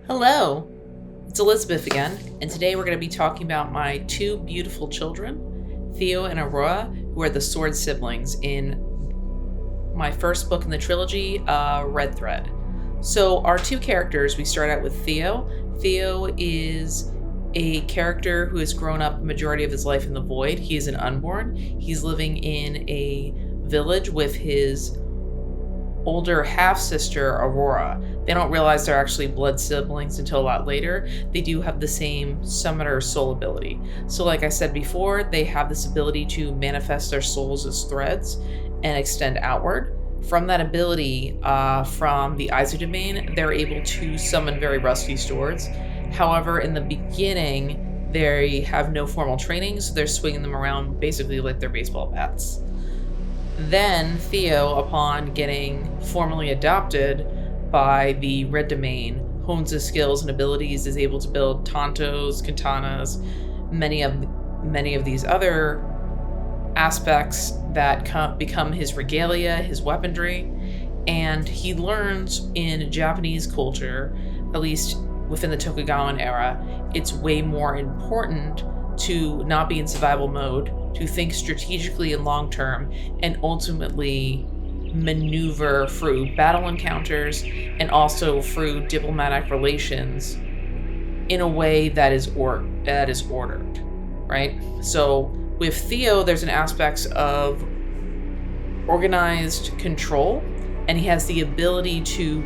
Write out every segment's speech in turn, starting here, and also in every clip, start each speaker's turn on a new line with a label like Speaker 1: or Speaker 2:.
Speaker 1: Hello, it's Elizabeth again, and today we're going to be talking about my two beautiful children, Theo and Aurora, who are the sword siblings in my first book in the trilogy, Red Thread. So our two characters, we start out with Theo. Theo is a character who has grown up the majority of his life in the void. He is an unborn. He's living in a village with his older half-sister, Aurora. They don't realize they're actually blood siblings until a lot later. They do have the same summoner soul ability. So like I said before, they have this ability to manifest their souls as threads and extend outward. From that ability, from the Izu domain, they're able to summon very rusty swords. However, in the beginning, they have no formal training, so they're swinging them around basically like they're baseball bats. Then Theo, upon getting formally adopted by the Red Domain, hones his skills and abilities, is able to build tantos, katanas, many of these other aspects that become his regalia, his weaponry, and he learns in Japanese culture, at least within the Tokugawa era, it's way more important to not be in survival mode, to think strategically and long term, and ultimately maneuver through battle encounters and also through diplomatic relations in a way that is ordered, right? So with Theo, there's an aspect of organized control, and he has the ability to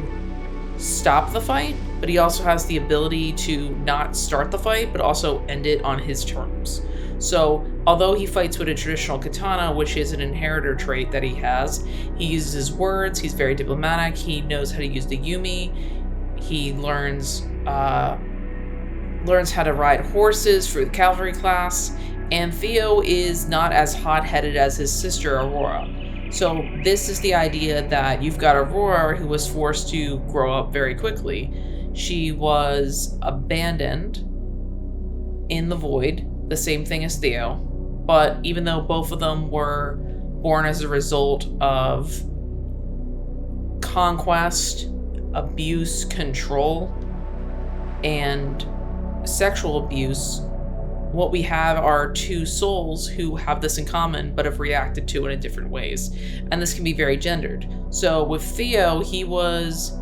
Speaker 1: stop the fight, but he also has the ability to not start the fight, but also end it on his terms. So, although he fights with a traditional katana, which is an inheritor trait that he has, he uses his words, he's very diplomatic, he knows how to use the yumi, he learns how to ride horses through the cavalry class, and Theo is not as hot-headed as his sister Aurora. So this is the idea that you've got Aurora, who was forced to grow up very quickly. She was abandoned in the void, the same thing as Theo, but even though both of them were born as a result of conquest, abuse, control, and sexual abuse, what we have are two souls who have this in common but have reacted to it in different ways. And this can be very gendered. So with Theo, he was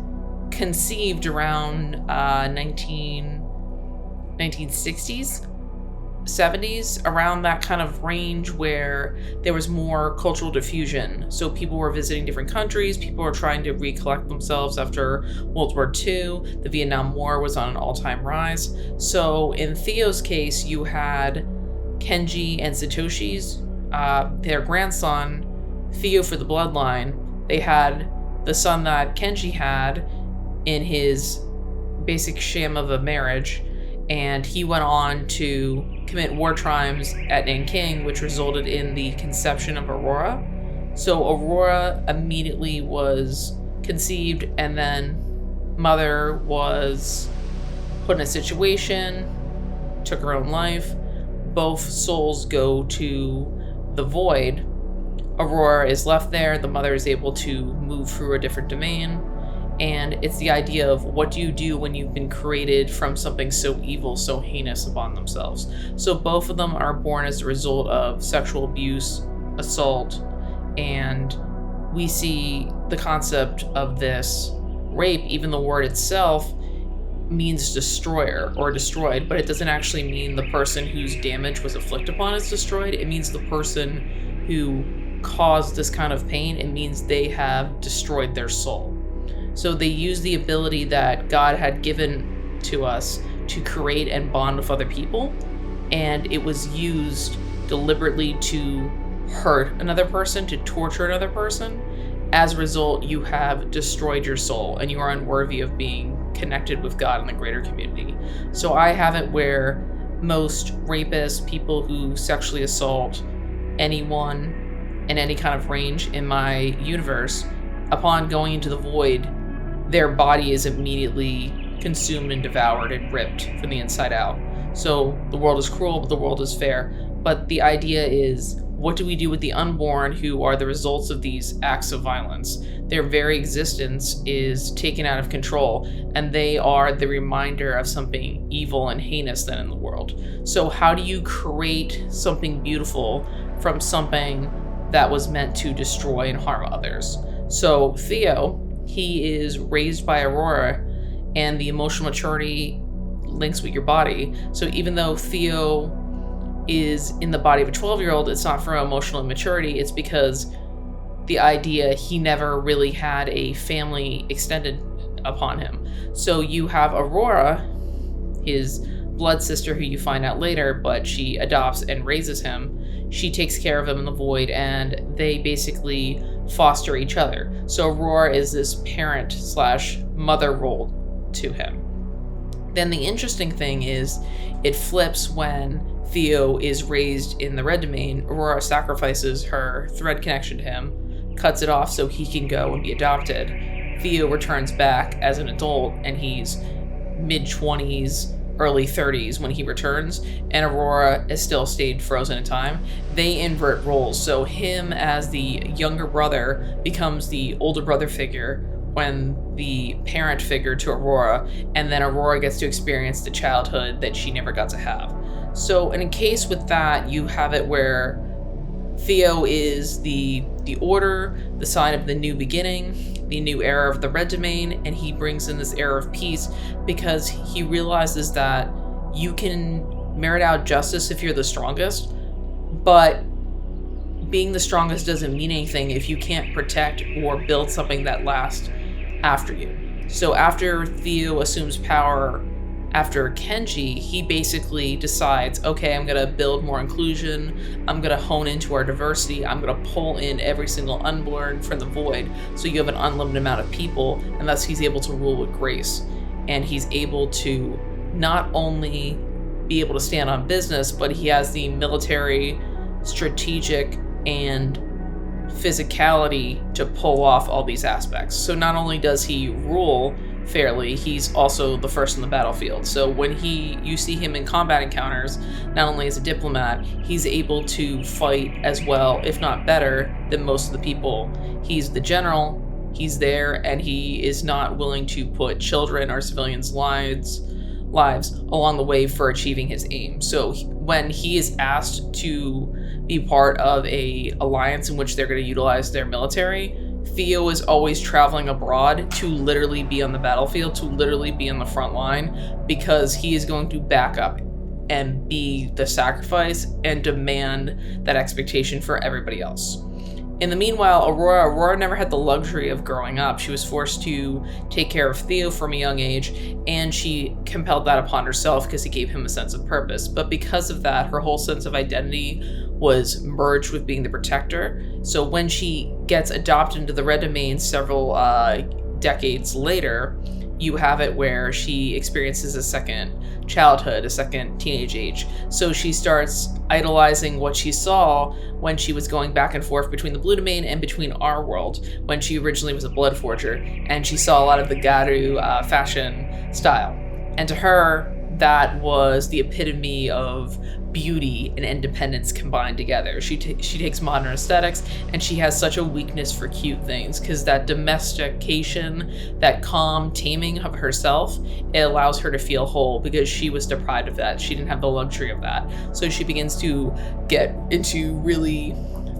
Speaker 1: conceived around 1960s, 70s, around that kind of range where there was more cultural diffusion. So people were visiting different countries, people were trying to recollect themselves after World War II, the Vietnam War was on an all-time rise. So in Theo's case, you had Kenji and Satoshi's, their grandson, Theo for the bloodline. They had the son that Kenji had in his basic sham of a marriage, and he went on to commit war crimes at Nanking, which resulted in the conception of Aurora. So Aurora immediately was conceived, and then mother was put in a situation, took her own life. Both souls go to the void. Aurora is left there. The mother is able to move through a different domain. And it's the idea of what do you do when you've been created from something so evil, so heinous upon themselves. So both of them are born as a result of sexual abuse, assault, and we see the concept of this rape, even the word itself means destroyer or destroyed, but it doesn't actually mean the person whose damage was inflicted upon is destroyed. It means the person who caused this kind of pain. It means they have destroyed their soul. So they use the ability that God had given to us to create and bond with other people, and it was used deliberately to hurt another person, to torture another person. As a result, you have destroyed your soul, and you are unworthy of being connected with God in the greater community. So I have it where most rapists, people who sexually assault anyone in any kind of range in my universe, upon going into the void, their body is immediately consumed and devoured and ripped from the inside out. So the world is cruel, but the world is fair. But the idea is, what do we do with the unborn who are the results of these acts of violence? Their very existence is taken out of control, and they are the reminder of something evil and heinous then in the world. So how do you create something beautiful from something that was meant to destroy and harm others? So Theo, he is raised by Aurora, and the emotional maturity links with your body. So even though Theo is in the body of a 12-year-old, it's not for emotional immaturity, it's because the idea he never really had a family extended upon him. So you have Aurora, his blood sister, who you find out later, but she adopts and raises him. She takes care of him in the void, and they basically foster each other. So Aurora is this parent / mother role to him. Then the interesting thing is it flips when Theo is raised in the red domain. Aurora sacrifices her thread connection to him, cuts it off so he can go and be adopted. Theo returns back as an adult, and he's mid-20s, early 30s when he returns, and Aurora has still stayed frozen in time. They invert roles, so him as the younger brother becomes the older brother figure when the parent figure to Aurora, and then Aurora gets to experience the childhood that she never got to have. So in a case with that, you have it where Theo is the order, the sign of the new beginning, the new era of the red domain, and he brings in this era of peace because he realizes that you can merit out justice if you're the strongest, but being the strongest doesn't mean anything if you can't protect or build something that lasts after you. So after Theo assumes power after Kenji, he basically decides, okay, I'm gonna build more inclusion, I'm gonna hone into our diversity, I'm gonna pull in every single unborn from the void, so you have an unlimited amount of people, and thus he's able to rule with grace. And he's able to not only be able to stand on business, but he has the military, strategic, and physicality to pull off all these aspects. So not only does he rule fairly, he's also the first in the battlefield. So when you see him in combat encounters, not only as a diplomat, he's able to fight as well, if not better, than most of the people. He's the general, he's there, and he is not willing to put children or civilians' lives along the way for achieving his aim. So when he is asked to be part of a alliance in which they're going to utilize their military, Theo is always traveling abroad to literally be on the battlefield, to literally be on the front line, because he is going to back up and be the sacrifice and demand that expectation for everybody else. In the meanwhile, Aurora never had the luxury of growing up. She was forced to take care of Theo from a young age, and she compelled that upon herself because it gave him a sense of purpose. But because of that, her whole sense of identity was merged with being the protector. So when she gets adopted into the red domain several decades later, you have it where she experiences a second childhood, a second teenage age. So she starts idolizing what she saw when she was going back and forth between the blue domain and between our world, when she originally was a blood forger, and she saw a lot of the Garu fashion style. And to her, that was the epitome of beauty and independence combined together. She takes modern aesthetics, and she has such a weakness for cute things, because that domestication, that calm taming of herself, it allows her to feel whole, because she was deprived of that. She didn't have the luxury of that. So she begins to get into really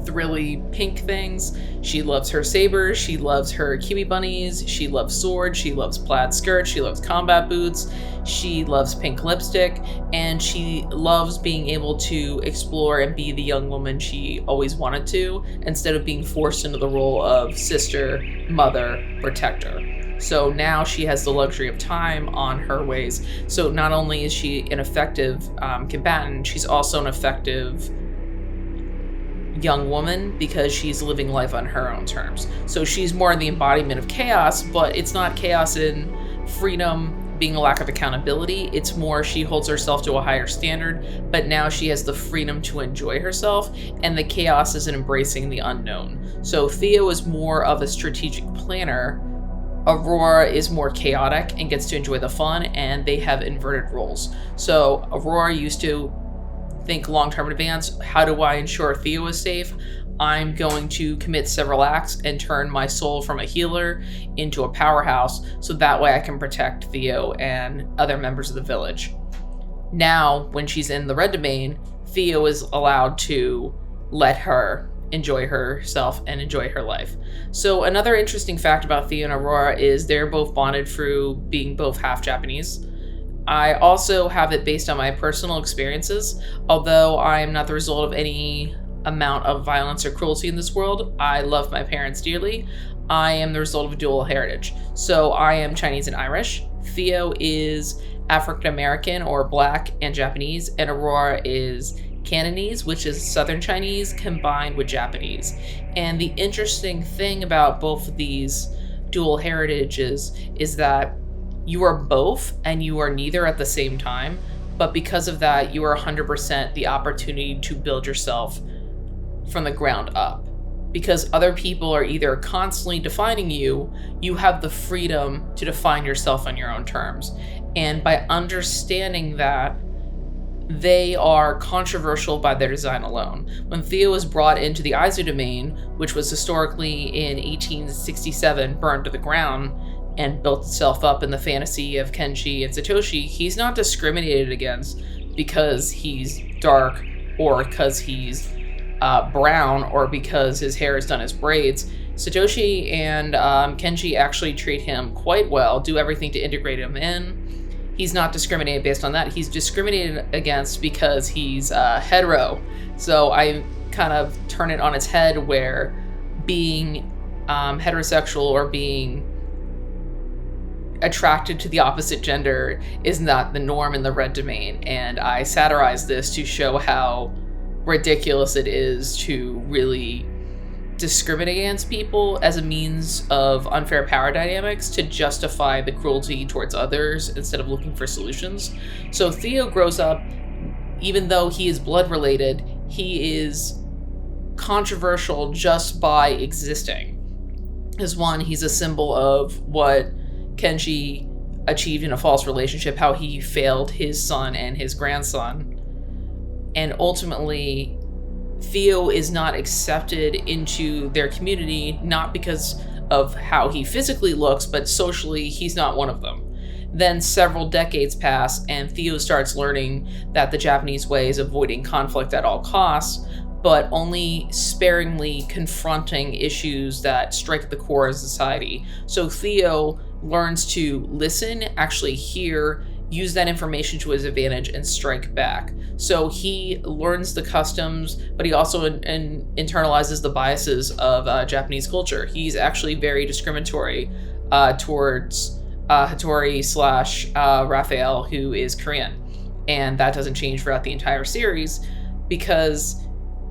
Speaker 1: thrilly pink things. She loves her sabers, she loves her Kiwibunnies, she loves swords, she loves plaid skirts, she loves combat boots, she loves pink lipstick, and she loves being able to explore and be the young woman she always wanted to, instead of being forced into the role of sister, mother, protector. So now she has the luxury of time on her ways. So not only is she an effective combatant, she's also an effective young woman, because she's living life on her own terms. So she's more the embodiment of chaos, but it's not chaos in freedom being a lack of accountability. It's more she holds herself to a higher standard, but now she has the freedom to enjoy herself, and the chaos is in embracing the unknown. So Theo is more of a strategic planner. Aurora is more chaotic and gets to enjoy the fun, and they have inverted roles. So Aurora used to think long-term in advance. How do I ensure Theo is safe? I'm going to commit several acts and turn my soul from a healer into a powerhouse, so that way I can protect Theo and other members of the village. Now, when she's in the red domain, Theo is allowed to let her enjoy herself and enjoy her life. So another interesting fact about Theo and Aurora is they're both bonded through being both half Japanese. I also have it based on my personal experiences. Although I am not the result of any amount of violence or cruelty in this world, I love my parents dearly. I am the result of a dual heritage. So I am Chinese and Irish. Theo is African American or Black and Japanese, and Aurora is Cantonese, which is Southern Chinese combined with Japanese. And the interesting thing about both of these dual heritages is that you are both and you are neither at the same time, but because of that, you are 100% the opportunity to build yourself from the ground up. Because other people are either constantly defining you, you have the freedom to define yourself on your own terms. And by understanding that, they are controversial by their design alone. When Theo was brought into the Aizu domain, which was historically in 1867 burned to the ground and built itself up in the fantasy of Kenshi and Satoshi, he's not discriminated against because he's dark or because he's brown or because his hair is done as braids. Satoshi and Kenshi actually treat him quite well, do everything to integrate him in. He's not discriminated based on that. He's discriminated against because he's hetero. So I kind of turn it on its head where being heterosexual or being attracted to the opposite gender is not the norm in the red domain. And I satirize this to show how ridiculous it is to really discriminate against people as a means of unfair power dynamics to justify the cruelty towards others instead of looking for solutions. So Theo grows up, even though he is blood related, he is controversial just by existing. As one, he's a symbol of what Kenshi achieved in a false relationship, how he failed his son and his grandson. And ultimately, Theo is not accepted into their community, not because of how he physically looks, but socially, he's not one of them. Then several decades pass, and Theo starts learning that the Japanese way is avoiding conflict at all costs, but only sparingly confronting issues that strike at the core of society. So Theo learns to listen, actually hear, use that information to his advantage, and strike back. So he learns the customs, but he also internalizes the biases of Japanese culture. He's actually very discriminatory towards Hattori / Raphael, who is Korean. And that doesn't change throughout the entire series, because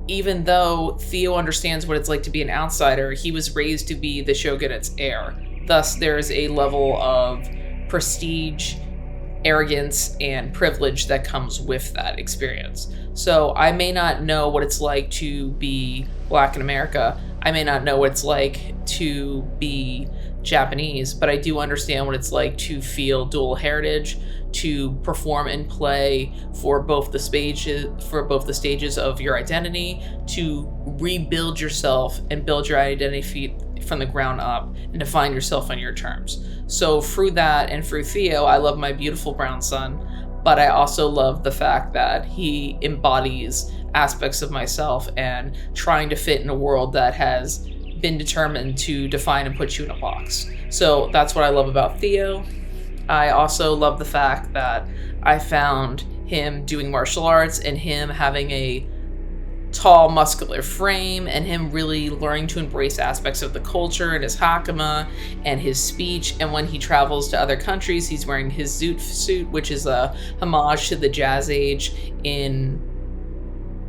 Speaker 1: even though Theo understands what it's like to be an outsider, he was raised to be the shogunate's heir. Thus, there's a level of prestige, arrogance, and privilege that comes with that experience. So I may not know what it's like to be Black in America. I may not know what it's like to be Japanese, but I do understand what it's like to feel dual heritage, to perform and play for both the stages of your identity, to rebuild yourself and build your identity from the ground up and define yourself on your terms. So through that and through Theo, I love my beautiful brown son, but I also love the fact that he embodies aspects of myself and trying to fit in a world that has been determined to define and put you in a box. So that's what I love about Theo. I also love the fact that I found him doing martial arts and him having a tall, muscular frame, and him really learning to embrace aspects of the culture and his hakama and his speech. And when he travels to other countries, he's wearing his zoot suit, which is a homage to the Jazz Age in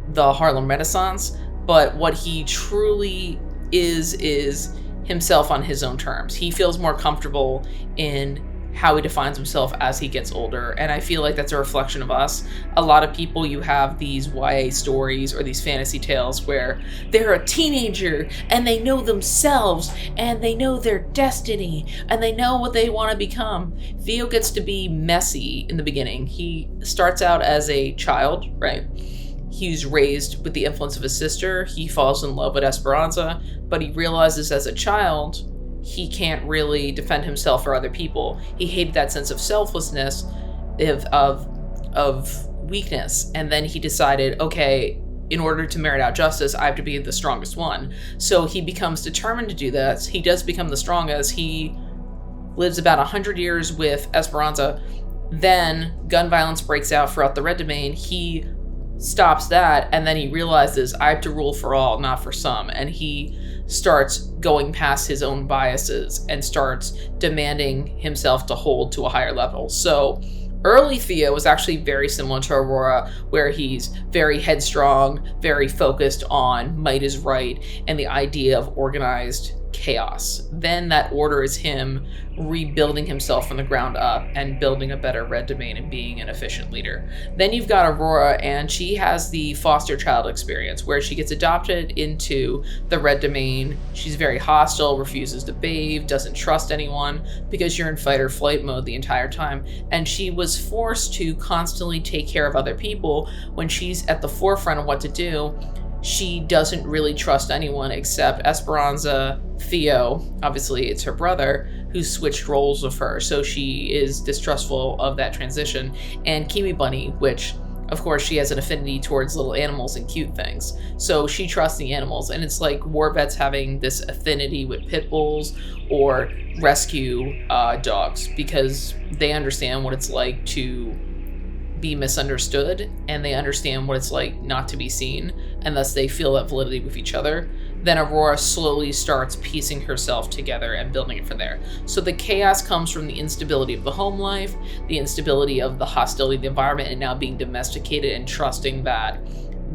Speaker 1: the Harlem Renaissance. But what he truly is himself on his own terms. He feels more comfortable in how he defines himself as he gets older, and I feel like that's a reflection of us. A lot of people, you have these YA stories or these fantasy tales where they're a teenager and they know themselves and they know their destiny and they know what they want to become. Theo gets to be messy in the beginning. He starts out as a child, right? he's raised with the influence of his sister. He falls in love with Esperanza, but he realizes as a child he can't really defend himself or other people. He hated that sense of selflessness, of weakness, and then he decided, okay, in order to merit out justice, I have to be the strongest one. So he becomes determined to do that. He does become the strongest. He lives about 100 years with Esperanza. Then gun violence breaks out throughout the Red Domain. He stops that, and then he realizes, I have to rule for all, not for some. And he starts going past his own biases and starts demanding himself to hold to a higher level. So early Theo was actually very similar to Aurora, where he's very headstrong, very focused on might is right, and the idea of organized chaos. Then that order is him rebuilding himself from the ground up and building a better Red Domain and being an efficient leader. Then you've got Aurora, and she has the foster child experience where she gets adopted into the Red Domain. She's very hostile, refuses to bathe, doesn't trust anyone because you're in fight or flight mode the entire time. And she was forced to constantly take care of other people when she's at the forefront of what to do. She doesn't really trust anyone except Esperanza, Theo, obviously it's her brother, who switched roles with her, so she is distrustful of that transition, and Kiwibunny, which, of course, she has an affinity towards little animals and cute things, so she trusts the animals, and it's like war vets having this affinity with pit bulls or rescue dogs, because they understand what it's like to be misunderstood, and they understand what it's like not to be seen, and thus they feel that validity with each other. Then Aurora slowly starts piecing herself together and building it from there. So the chaos comes from the instability of the home life, the instability of the hostility of the environment, and now being domesticated and trusting that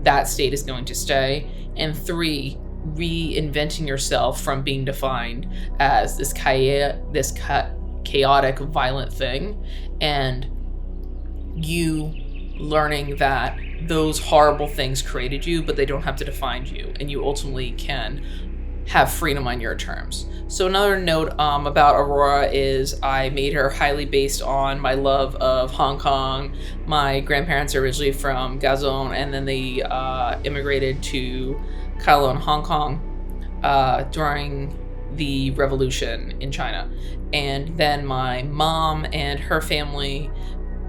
Speaker 1: that state is going to stay. And 3, reinventing yourself from being defined as this chaotic, violent thing, and you learning that those horrible things created you, but they don't have to define you, and you ultimately can have freedom on your terms. So another note about Aurora is I made her highly based on my love of Hong Kong. My grandparents are originally from Gazon, and then they immigrated to Kowloon, Hong Kong during the revolution in China. And then my mom and her family,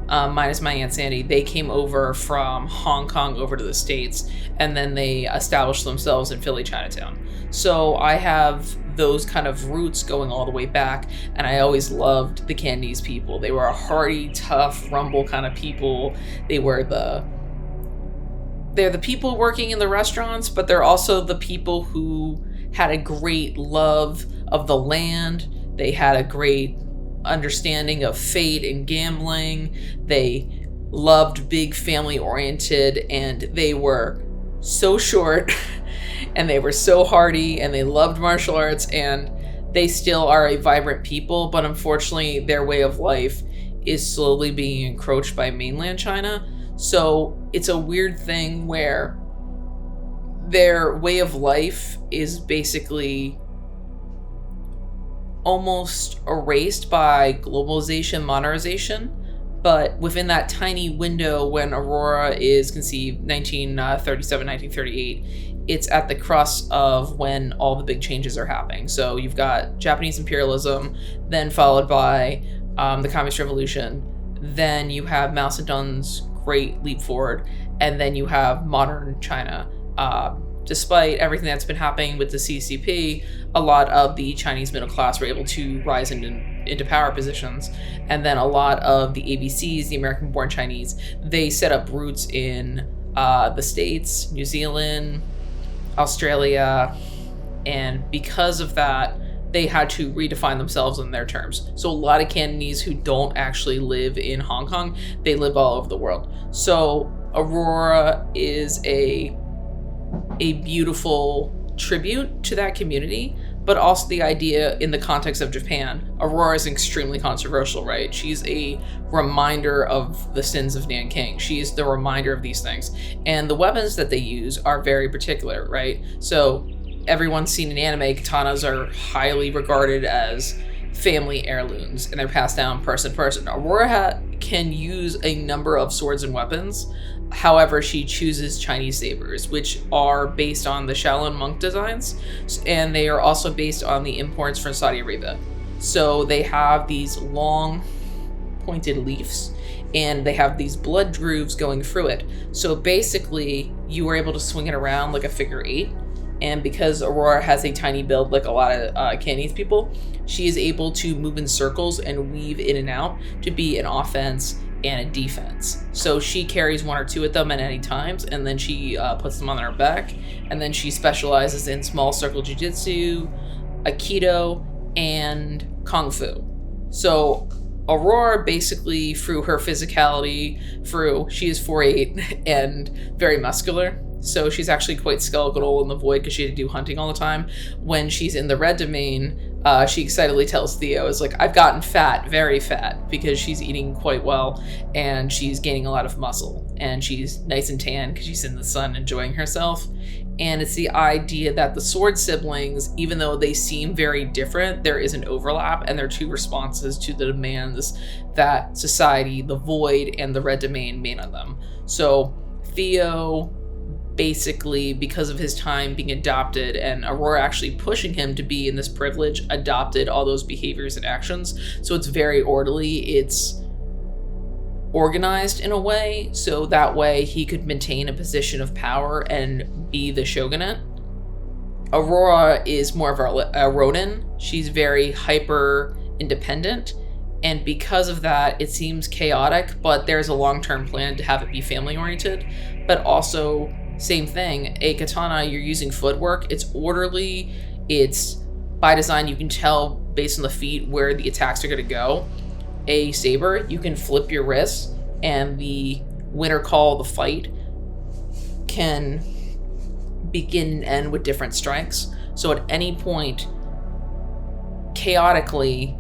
Speaker 1: minus my Aunt Sandy, they came over from Hong Kong over to the States, and then they established themselves in Philly, Chinatown. So I have those kind of roots going all the way back, and I always loved the Cantonese people. They were a hearty, tough, rumble kind of people. They're the people working in the restaurants, but they're also the people who had a great love of the land. They had a great understanding of fate and gambling. They loved big family oriented, and they were so short and they were so hardy, and they loved martial arts, and they still are a vibrant people, but unfortunately their way of life is slowly being encroached by mainland China. So it's a weird thing where their way of life is basically almost erased by globalization, modernization, but within that tiny window when Aurora is conceived, 1937, 1938, it's at the crust of when all the big changes are happening. So you've got Japanese imperialism, then followed by the Communist Revolution, then you have Mao Zedong's great leap forward, and then you have modern China. Despite everything that's been happening with the CCP, a lot of the Chinese middle class were able to rise into power positions. And then a lot of the ABCs, the American-born Chinese, they set up roots in the States, New Zealand, Australia, and because of that, they had to redefine themselves on their terms. So a lot of Cantonese who don't actually live in Hong Kong, they live all over the world. So Aurora is a beautiful tribute to that community, but also the idea in the context of Japan. Aurora is extremely controversial, right? She's a reminder of the sins of Nanking. She's the reminder of these things. And the weapons that they use are very particular, right? So everyone's seen in anime, katanas are highly regarded as family heirlooms, and they're passed down person to person. Aurora can use a number of swords and weapons. However, she chooses Chinese sabers, which are based on the Shaolin monk designs, and they are also based on the imports from Saudi Arabia. So they have these long pointed leaves, and they have these blood grooves going through it. So basically, you are able to swing it around like a figure 8. And because Aurora has a tiny build like a lot of Cantonese people, she is able to move in circles and weave in and out to be an offense and a defense. So she carries 1 or 2 of them at any times, and then she puts them on her back, and then she specializes in small circle jiu-jitsu, aikido, and kung fu. So Aurora, basically, through her physicality, she is 4'8" and very muscular. So she's actually quite skeletal in the void because she had to do hunting all the time. When she's in the red domain, she excitedly tells Theo, is like, I've gotten fat, very fat, because she's eating quite well and she's gaining a lot of muscle. And she's nice and tan because she's in the sun enjoying herself. And it's the idea that the sword siblings, even though they seem very different, there is an overlap, and they're 2 responses to the demands that society, the void, and the red domain made on them. So Theo, basically, because of his time being adopted and Aurora actually pushing him to be in this privilege, adopted all those behaviors and actions. So it's very orderly. It's organized in a way, so that way he could maintain a position of power and be the shogunate. Aurora is more of a Ronin. She's very hyper independent, and because of that, it seems chaotic, but there's a long-term plan to have it be family-oriented. But also, same thing, a katana, you're using footwork, it's orderly, it's by design, you can tell based on the feet where the attacks are going to go. A saber, you can flip your wrists, and the winner call of the fight can begin and end with different strikes. So at any point, chaotically,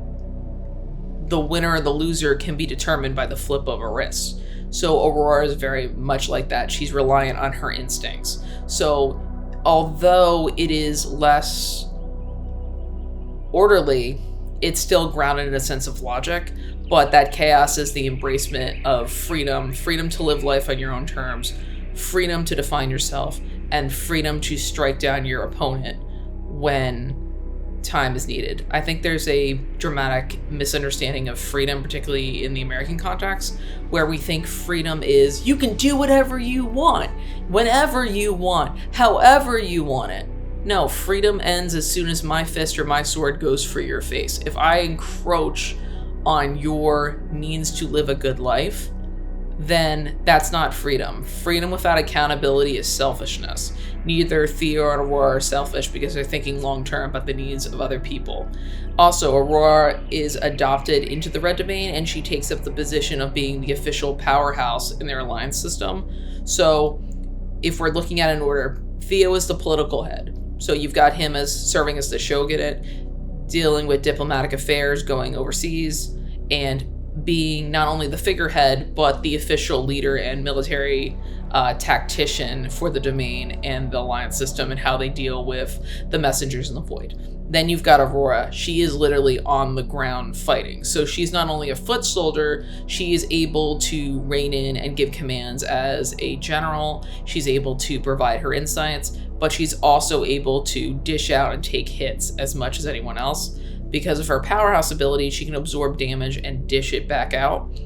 Speaker 1: the winner or the loser can be determined by the flip of a wrist. So Aurora is very much like that. She's reliant on her instincts. So although it is less orderly, it's still grounded in a sense of logic, but that chaos is the embracement of freedom to live life on your own terms, freedom to define yourself, and freedom to strike down your opponent when time is needed. I think there's a dramatic misunderstanding of freedom, particularly in the American context, where we think freedom is you can do whatever you want, whenever you want, however you want it. No, freedom ends as soon as my fist or my sword goes for your face. If I encroach on your means to live a good life, then that's not freedom. Freedom without accountability is selfishness. Neither Theo or Aurora are selfish because they're thinking long-term about the needs of other people. Also, Aurora is adopted into the red domain, and she takes up the position of being the official powerhouse in their alliance system. So if we're looking at an order, Theo is the political head. So you've got him as serving as the shogunate, dealing with diplomatic affairs, going overseas, and being not only the figurehead, but the official leader and military tactician for the domain and the alliance system and how they deal with the messengers in the void. Then you've got Aurora. She is literally on the ground fighting. So she's not only a foot soldier, she is able to rein in and give commands as a general. She's able to provide her insights, but she's also able to dish out and take hits as much as anyone else. Because of her powerhouse ability, she can absorb damage and dish it back out.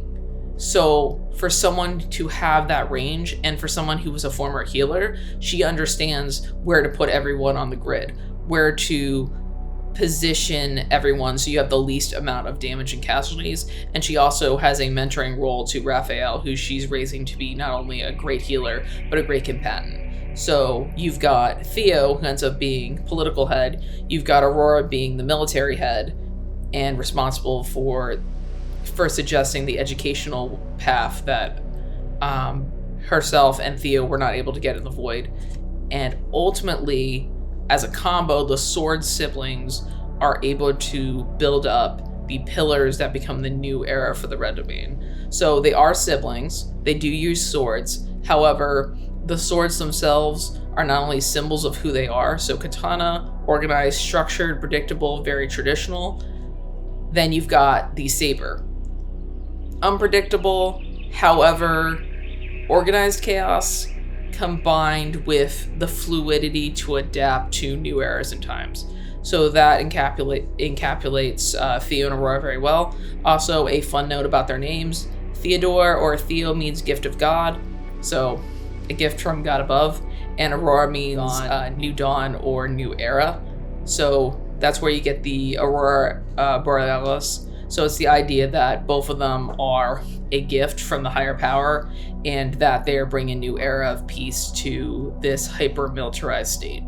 Speaker 1: So for someone to have that range, and for someone who was a former healer, she understands where to put everyone on the grid, where to position everyone so you have the least amount of damage and casualties. And she also has a mentoring role to Raphael, who she's raising to be not only a great healer, but a great combatant. So you've got Theo, who ends up being political head. You've got Aurora being the military head and responsible for suggesting the educational path that herself and Theo were not able to get in the void. And ultimately, as a combo, the sword siblings are able to build up the pillars that become the new era for the red domain. So they are siblings. They do use swords. However, the swords themselves are not only symbols of who they are, so katana, organized, structured, predictable, very traditional. Then you've got the saber. Unpredictable, however, organized chaos combined with the fluidity to adapt to new eras and times. So that encapsulates Theo and Aurora very well. Also, a fun note about their names. Theodore or Theo means gift of God, so a gift from God above. And Aurora means new dawn or new era. So that's where you get the Aurora Borealis. So it's the idea that both of them are a gift from the higher power and that they're bringing a new era of peace to this hyper-militarized state.